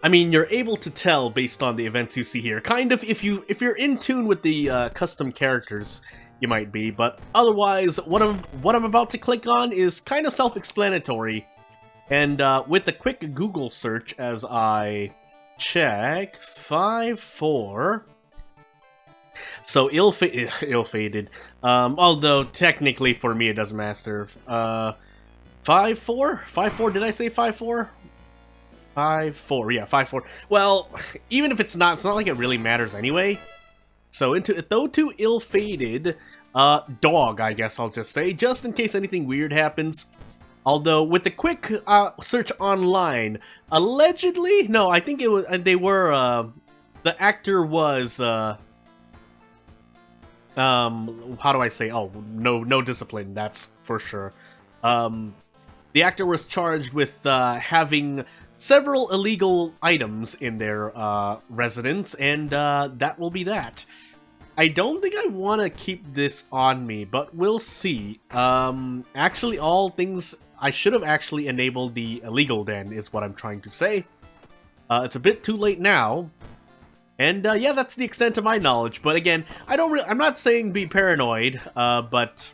I mean, you're able to tell based on the events you see here. Kind of, if you're in tune with the custom characters, you might be. But otherwise, what I'm about to click on is kind of self-explanatory. And with a quick Google search, as I check 5-4. So ill-fated. Although technically for me it doesn't matter. 5-4, 5-4. Did I say 5-4? 5-4, yeah, 5-4. Well, even if it's not like it really matters anyway. So to ill-fated, dog, I guess I'll just say, just in case anything weird happens. Although with the quick search online, allegedly, no, I think it was the actor was how do I say? Oh, no discipline. That's for sure. The actor was charged with having several illegal items in their residence, and that will be that. I don't think I want to keep this on me, but we'll see. Actually, all things... I should have actually enabled the illegal den, is what I'm trying to say. It's a bit too late now. And yeah, that's the extent of my knowledge. But again, I'm not saying be paranoid, but...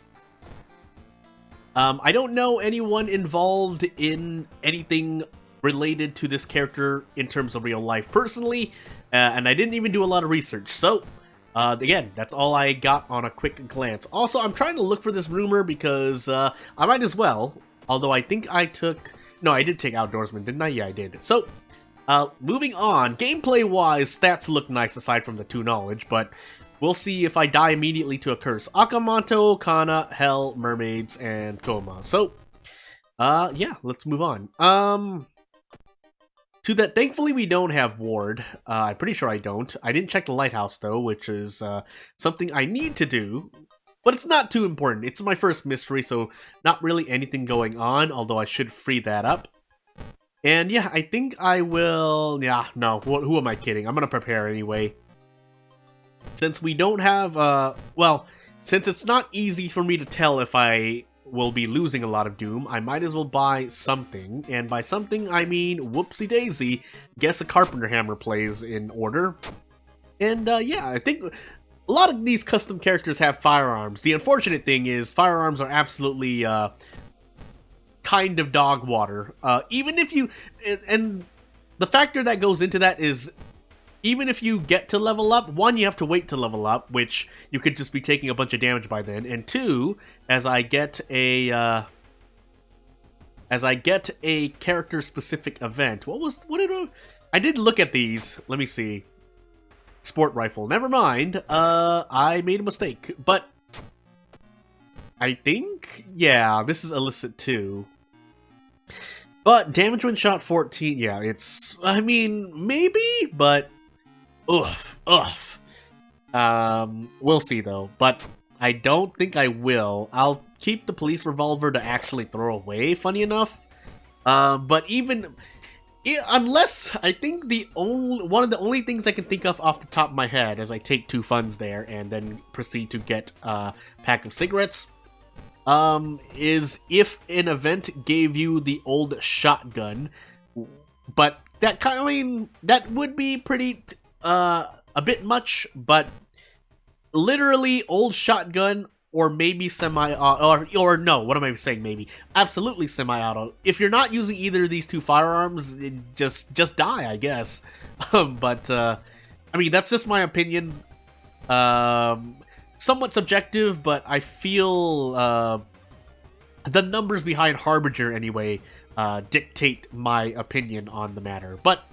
I don't know anyone involved in anything related to this character in terms of real life personally, and I didn't even do a lot of research, so again, that's all I got on a quick glance. Also, I'm trying to look for this rumor because I might as well, although I think I took... No, I did take Outdoorsman, didn't I? Yeah, I did. So, moving on, gameplay-wise, stats look nice aside from the 2 knowledge, but we'll see if I die immediately to a curse. Akamanto, Kana, Hell, Mermaids, and Coma. So, yeah, let's move on. To that, thankfully we don't have Ward. I'm pretty sure I don't. I didn't check the lighthouse though, which is something I need to do. But it's not too important. It's my first mystery, so not really anything going on, although I should free that up. And yeah, I think I will... Yeah, no, who am I kidding? I'm gonna prepare anyway. Since we don't have, well, since it's not easy for me to tell if I will be losing a lot of Doom, I might as well buy something. And by something, I mean, whoopsie daisy, guess a Carpenter Hammer plays in order. And yeah, I think a lot of these custom characters have firearms. The unfortunate thing is firearms are absolutely kind of dog water. Even if you... And the factor that goes into that is... Even if you get to level up, 1, you have to wait to level up, which you could just be taking a bunch of damage by then. And 2, as I get a character-specific event. I did look at these. Let me see. Sport rifle. Never mind. I made a mistake. But I think, yeah, this is illicit too. But damage when shot 14, yeah, it's, I mean, maybe, but oof. We'll see though, but I don't think I will. I'll keep the police revolver to actually throw away, funny enough. But even, unless, I think one of the only things I can think of off the top of my head as I take 2 funds there and then proceed to get a pack of cigarettes, is if an event gave you the old shotgun, but that kind, I mean, that would be pretty, a bit much, but literally old shotgun or maybe semi-auto, or no, what am I saying, maybe? Absolutely semi-auto. If you're not using either of these 2 firearms, just die, I guess. But, I mean, that's just my opinion. Somewhat subjective, but I feel the numbers behind Harbinger, anyway, dictate my opinion on the matter. But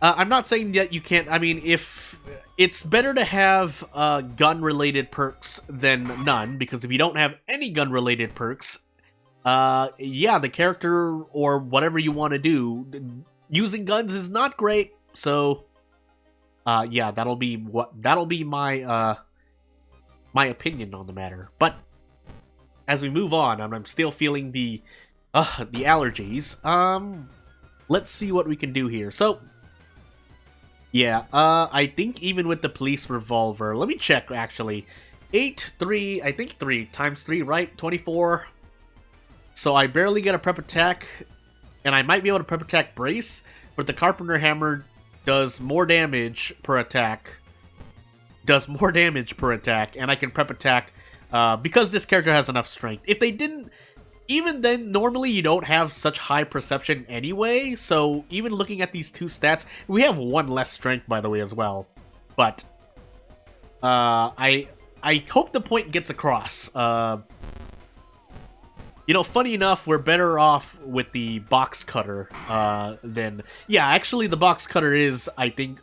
I'm not saying that you can't... I mean, if it's better to have gun-related perks than none, because if you don't have any gun-related perks, yeah, the character or whatever you want to do, using guns is not great. So, yeah, that'll be my my opinion on the matter. But as we move on, and I'm still feeling the allergies. Let's see what we can do here. So, yeah, I think even with the police revolver, let me check actually. 8, 3, I think 3 times 3, right? 24. So I barely get a prep attack, and I might be able to prep attack brace, but the Carpenter Hammer does more damage per attack. And I can prep attack because this character has enough strength. If they didn't, even then, normally you don't have such high perception anyway, so even looking at these two stats, we have one less strength, by the way, as well. But I hope the point gets across. You know, funny enough, we're better off with the box cutter than... Yeah, actually, the box cutter is, I think,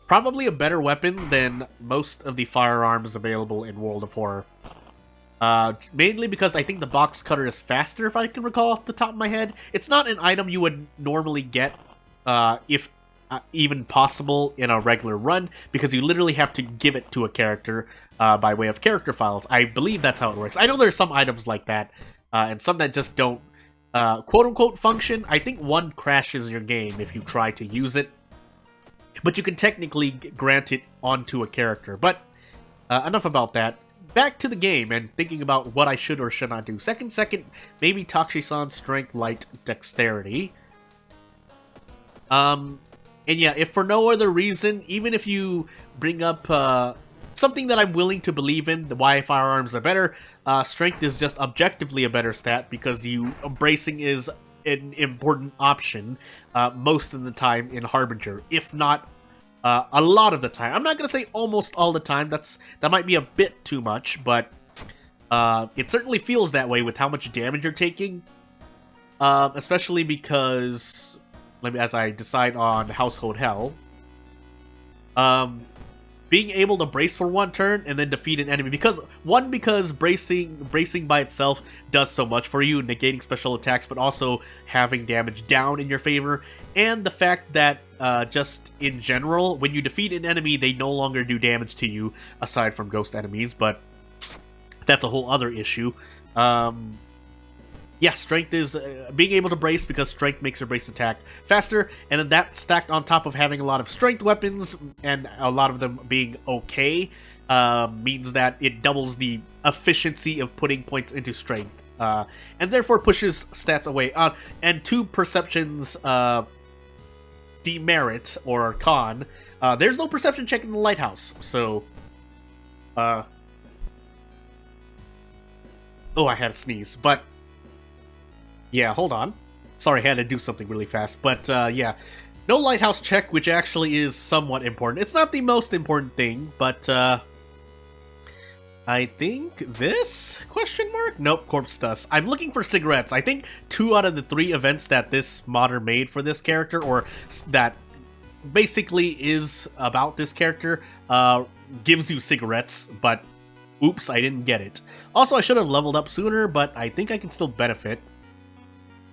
probably a better weapon than most of the firearms available in World of Horror. Mainly because I think the box cutter is faster, if I can recall off the top of my head. It's not an item you would normally get, if even possible, in a regular run, because you literally have to give it to a character by way of character files. I believe that's how it works. I know there's some items like that, and some that just don't, quote-unquote, function. I think one crashes your game if you try to use it, but you can technically grant it onto a character. But enough about that. Back to the game and thinking about what I should or should not do. Second, maybe Tachi-san Strength, Light, Dexterity. And yeah, if for no other reason, even if you bring up something that I'm willing to believe in, why firearms are better, Strength is just objectively a better stat because bracing is an important option most of the time in Harbinger, if not a lot of the time. I'm not going to say almost all the time, that might be a bit too much, but it certainly feels that way with how much damage you're taking, especially because, as I decide on Household Hell, being able to brace for one turn and then defeat an enemy, because bracing by itself does so much for you, negating special attacks, but also having damage down in your favor, and the fact that just in general, when you defeat an enemy, they no longer do damage to you, aside from ghost enemies, but that's a whole other issue. Yeah, Strength is being able to brace because Strength makes your brace attack faster, and then that stacked on top of having a lot of Strength weapons, and a lot of them being okay, means that it doubles the efficiency of putting points into Strength, and therefore pushes stats away. And two perceptions demerit, or con, there's no perception check in the Lighthouse, so... Oh, I had a sneeze, but... Yeah, hold on. Sorry, I had to do something really fast. But, yeah. No lighthouse check, which actually is somewhat important. It's not the most important thing, but, I think this? Question mark? Nope, corpse dust. I'm looking for cigarettes. I think 2 out of the 3 events that this modder made for this character, or that basically is about this character, gives you cigarettes, but oops, I didn't get it. Also, I should have leveled up sooner, but I think I can still benefit.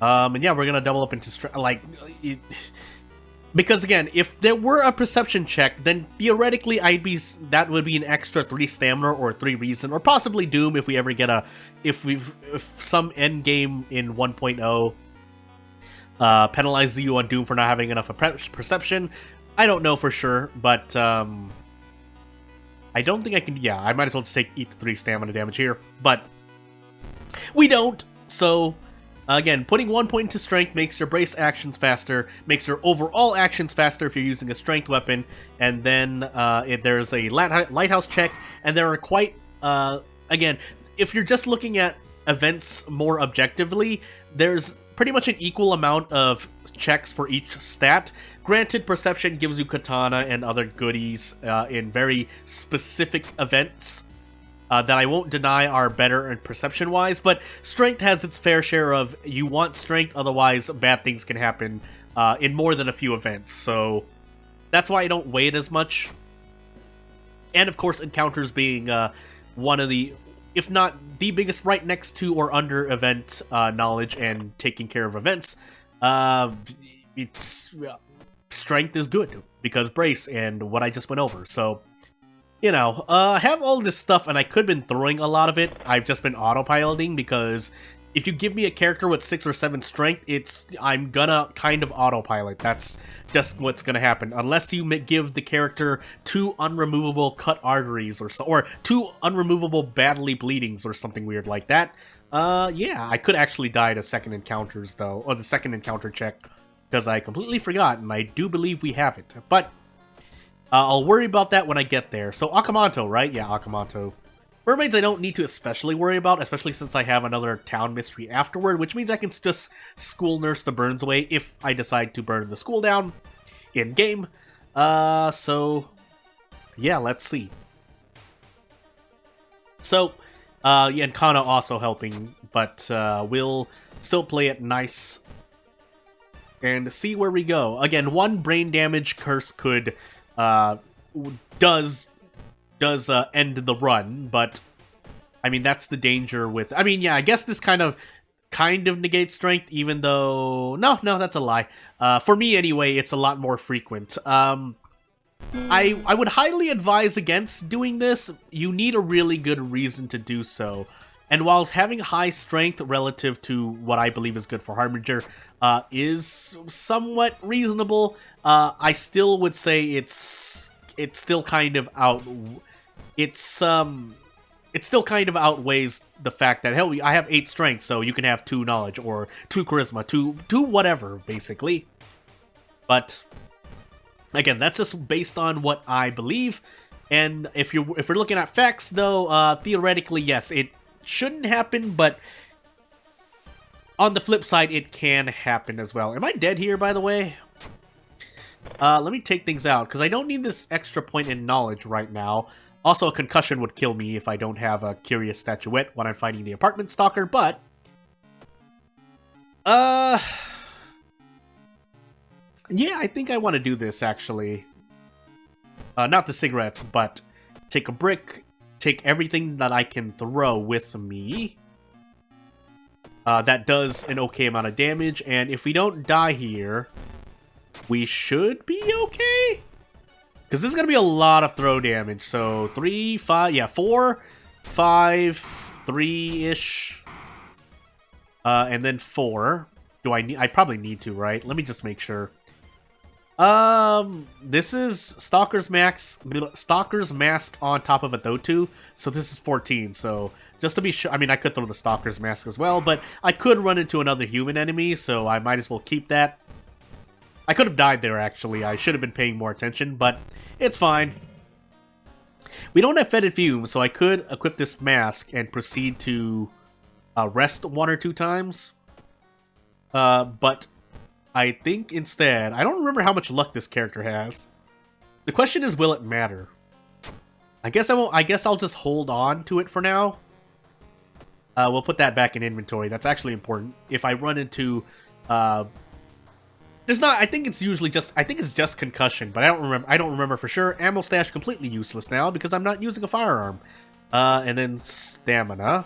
And yeah, we're gonna double up into because again, if there were a perception check, then theoretically that would be an extra 3 stamina or 3 reason, or possibly Doom if we ever get if some end game in 1.0 penalizes you on Doom for not having enough perception. I don't know for sure, but I don't think I can. Yeah, I might as well just eat the 3 stamina damage here, but we don't. So. Again, putting 1 point into Strength makes your brace actions faster, makes your overall actions faster if you're using a Strength weapon, and then there's a Lighthouse check, and there are quite, again, if you're just looking at events more objectively, there's pretty much an equal amount of checks for each stat. Granted, Perception gives you Katana and other goodies in very specific events, that I won't deny are better in perception-wise, but Strength has its fair share of, you want Strength, otherwise bad things can happen in more than a few events, so that's why I don't weigh it as much. And of course, Encounters being one of the, if not the biggest, right next to or under event knowledge and taking care of events, Strength is good, because Brace and what I just went over, so... You know, I have all this stuff, and I could have been throwing a lot of it. I've just been autopiloting, because if you give me a character with 6 or 7 strength, I'm gonna kind of autopilot. That's just what's gonna happen. Unless you give the character 2 unremovable cut arteries, or 2 unremovable badly bleedings, or something weird like that. Yeah, I could actually die to second encounters, though, or the second encounter check. because I completely forgot, and I do believe we have it. But I'll worry about that when I get there. So Akamanto, right? Yeah, Akamanto. Mermaids I don't need to especially worry about, especially since I have another town mystery afterward, which means I can just school nurse the burns away if I decide to burn the school down in-game. So, yeah, let's see. So, yeah, and Kana also helping, but we'll still play it nice and see where we go. Again, one brain damage curse could does end the run, but I mean that's the danger with. I mean, yeah, I guess this kind of negates strength, even though no, that's a lie. For me anyway, it's a lot more frequent. I would highly advise against doing this. You need a really good reason to do so. And whilst having high strength relative to what I believe is good for Harbinger is somewhat reasonable, I still would say it's still kind of it still kind of outweighs the fact that, hell, I have 8 strength, so you can have 2 knowledge or 2 charisma, 2 whatever, basically. But again, that's just based on what I believe. And if we're looking at facts, though, theoretically, yes, it shouldn't happen, but on the flip side, it can happen as well. Am I dead here, by the way? Let me take things out, because I don't need this extra point in knowledge right now. Also, a concussion would kill me if I don't have a Curious Statuette when I'm fighting the Apartment Stalker, but yeah, I think I want to do this, actually. Not the cigarettes, but take a brick, take everything that I can throw with me. That does an okay amount of damage, and if we don't die here, we should be okay? Because this is going to be a lot of throw damage, so 3, 5, yeah, 4, 5, 3-ish, and then 4. Do I need? I probably need to, right? Let me just make sure. This is Stalker's Mask on top of a Dotu, so this is 14, so just to be sure, I mean, I could throw the Stalker's Mask as well, but I could run into another human enemy, so I might as well keep that. I could have died there, actually. I should have been paying more attention, but it's fine. We don't have fetid fumes, so I could equip this mask and proceed to rest 1 or 2 times. But I think instead, I don't remember how much luck this character has. The question is, will it matter? I guess I won't. I guess I'll just hold on to it for now. We'll put that back in inventory. That's actually important. If I run into, there's not. I think it's usually just. I think it's just concussion, but I don't remember. I don't remember for sure. Ammo stash completely useless now because I'm not using a firearm. And then stamina.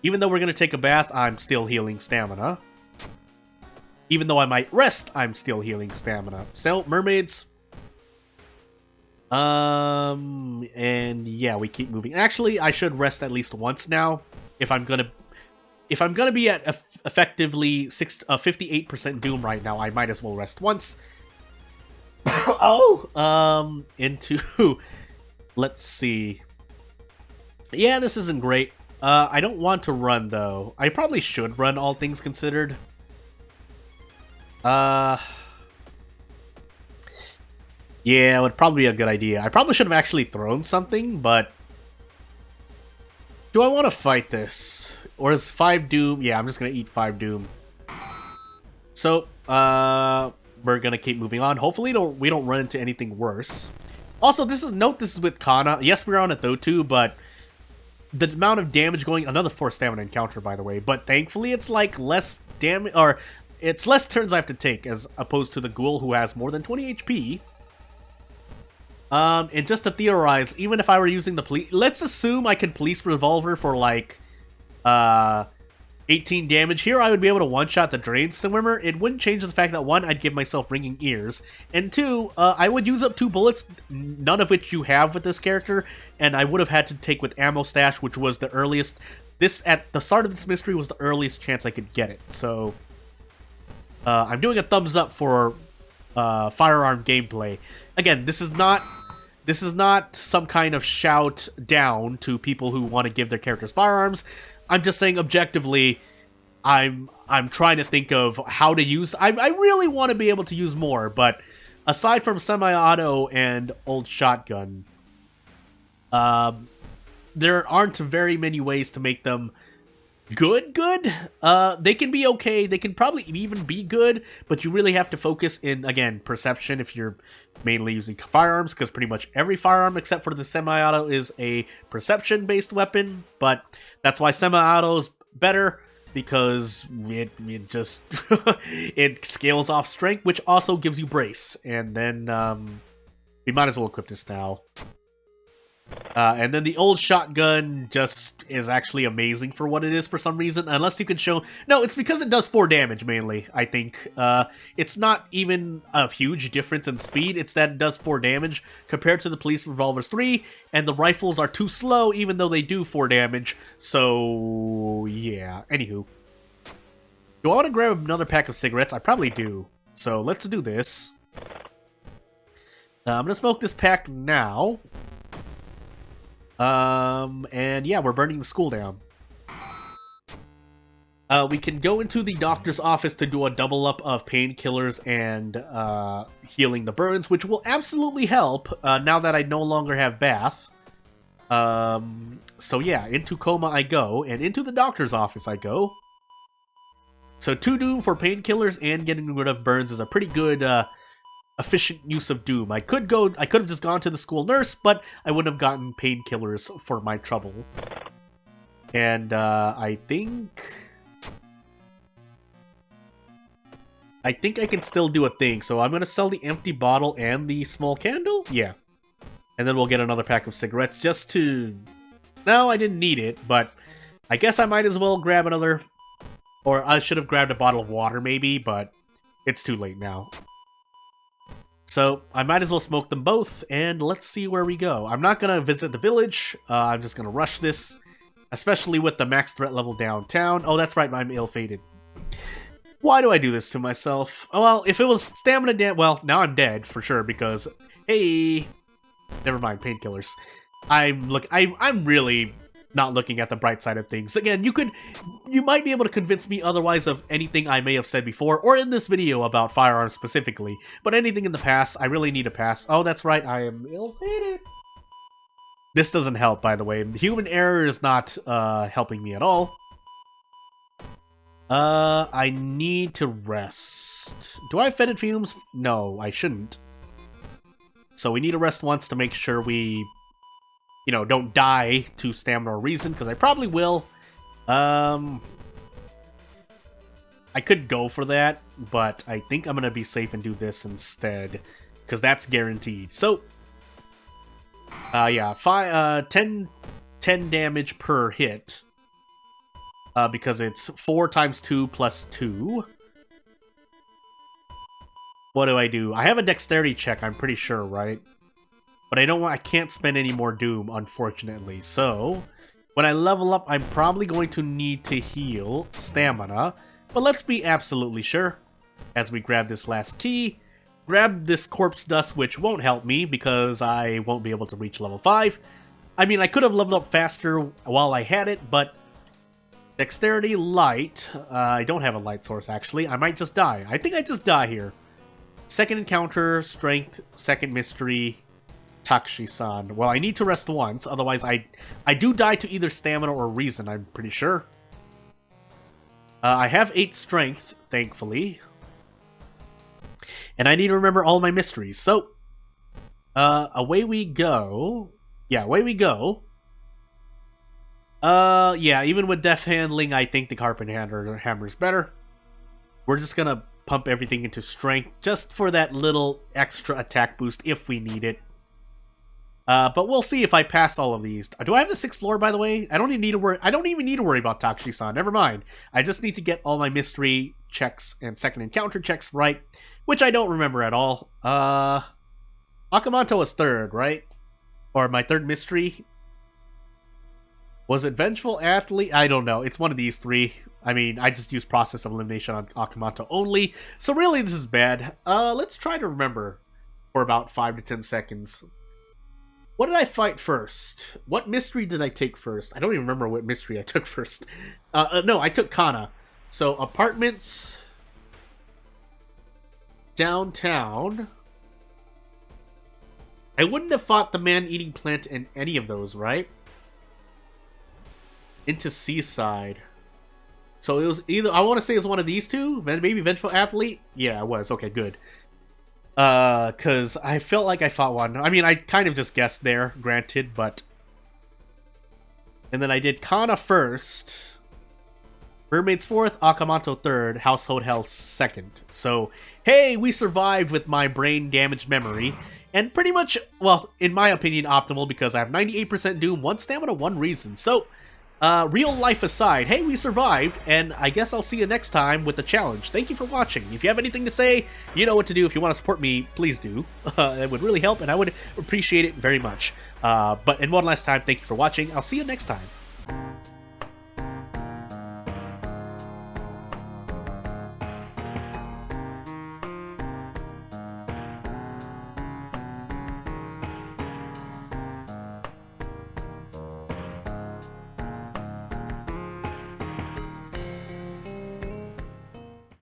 Even though we're gonna take a bath, I'm still healing stamina. Even though I might rest, I'm still healing stamina. So, mermaids. And yeah, we keep moving. Actually, I should rest at least once now. If I'm gonna be at effectively 58% doom right now, I might as well rest once. Oh, into let's see. Yeah, this isn't great. I don't want to run though. I probably should run, all things considered. Yeah, it would probably be a good idea. I probably should have actually thrown something, but do I want to fight this? Or is 5 doom? Yeah, I'm just gonna eat 5 doom. So, we're gonna keep moving on. Hopefully we don't run into anything worse. Also, this is with Kana. Yes, we're on it though too, but the amount of damage going, another 4 stamina encounter, by the way, but thankfully it's like less damage, or it's less turns I have to take as opposed to the ghoul who has more than 20 HP. And just to theorize, even if I were using the police, let's assume I could police revolver for like 18 damage. Here I would be able to one-shot the Drain Swimmer. It wouldn't change the fact that 1, I'd give myself ringing ears, and 2, I would use up 2 bullets, none of which you have with this character, and I would have had to take with Ammo Stash, which was the earliest. This, at the start of this mystery, was the earliest chance I could get it, so I'm doing a thumbs up for firearm gameplay. Again, this is not some kind of shout down to people who want to give their characters firearms. I'm just saying objectively, I'm trying to think of how to use. I really want to be able to use more, but aside from semi-auto and old shotgun, there aren't very many ways to make them good. They can be okay. They can probably even be good, but you really have to focus in, again, perception if you're mainly using firearms, because pretty much every firearm except for the semi-auto is a perception-based weapon, but that's why semi-auto is better, because it just it scales off strength, which also gives you brace, and then we might as well equip this now. And then the old shotgun just is actually amazing for what it is for some reason, unless you can show... No, it's because it does 4 damage, mainly, I think. It's not even a huge difference in speed, it's that it does 4 damage compared to the police revolvers 3, and the rifles are too slow even though they do 4 damage, so... yeah. Anywho. Do I want to grab another pack of cigarettes? I probably do. So, let's do this. I'm gonna smoke this pack now. And yeah, we're burning the school down. We can go into the doctor's office to do a double up of painkillers and healing the burns, which will absolutely help now that I no longer have bath. So yeah, into coma I go, and into the doctor's office I go. So 2 Doom for painkillers and getting rid of burns is a pretty good efficient use of Doom. I could have just gone to the school nurse, but I wouldn't have gotten painkillers for my trouble. And I think I can still do a thing. So I'm gonna sell the empty bottle and the small candle. Yeah, and then we'll get another pack of cigarettes just to. No, I didn't need it, but I guess I might as well grab another. Or I should have grabbed a bottle of water, maybe, but it's too late now. So, I might as well smoke them both, and let's see where we go. I'm not gonna visit the village, I'm just gonna rush this, especially with the max threat level downtown. Oh, that's right, I'm ill-fated. Why do I do this to myself? Oh, well, if it was stamina well, now I'm dead, for sure, because, hey... Never mind, painkillers. I'm really not looking at the bright side of things. Again, you might be able to convince me otherwise of anything I may have said before, or in this video about firearms specifically, but anything in the past, I really need a pass. Oh, that's right, I am ill-fated. This doesn't help, by the way. Human error is not helping me at all. I need to rest. Do I have fetid fumes? No, I shouldn't. So we need to rest once to make sure we... you know, don't die to stamina or reason, because I probably will. I could go for that, but I think I'm going to be safe and do this instead, because that's guaranteed. So, yeah, 10 damage per hit, because it's 4 times 2 plus 2. What do I do? I have a dexterity check, I'm pretty sure, right? But I can't spend any more Doom, unfortunately. So, when I level up, I'm probably going to need to heal stamina. But let's be absolutely sure. As we grab this last key, grab this corpse dust, which won't help me because I won't be able to reach level 5. I mean, I could have leveled up faster while I had it, but dexterity, light. I don't have a light source, actually. I might just die. I think I just die here. Second encounter, strength, second mystery... Takushi-san. Well, I need to rest once, otherwise I do die to either stamina or reason, I'm pretty sure. I have 8 strength, thankfully. And I need to remember all my mysteries, so... away we go. Yeah, away we go. Yeah, even with death handling, I think the carpet hammer is better. We're just gonna pump everything into strength, just for that little extra attack boost if we need it. But we'll see if I pass all of these. Do I have the 6th floor, by the way? I don't even need to worry about Takushi-san. Never mind. I just need to get all my mystery checks and second encounter checks right, which I don't remember at all. Akamanto was 3rd, right? Or my 3rd mystery? Was it Vengeful Athlete? I don't know. It's one of these 3. I mean, I just used Process of Elimination on Akamanto only, so really this is bad. Let's try to remember for about 5 to 10 seconds. What did I fight first? What mystery did I take first? I don't even remember what mystery I took first. No, I took Kana. So, apartments downtown. I wouldn't have fought the man-eating plant in any of those, right? Into Seaside. So it was either, I want to say it was one of these two, maybe Vengeful Athlete? Yeah, it was. Okay, good. Because I felt like I fought one. I mean, I kind of just guessed there, granted, but... And then I did Kana first, Mermaids fourth, Akamanto third, Household Hell second. So, hey, we survived with my brain-damaged memory. And pretty much, well, in my opinion, optimal, because I have 98% Doom, 1 Stamina, 1 Reason. So... real life aside, hey, we survived, and I guess I'll see you next time with the challenge. Thank you for watching. If you have anything to say, you know what to do. If you want to support me, please do. It would really help, and I would appreciate it very much. And one last time, thank you for watching. I'll see you next time.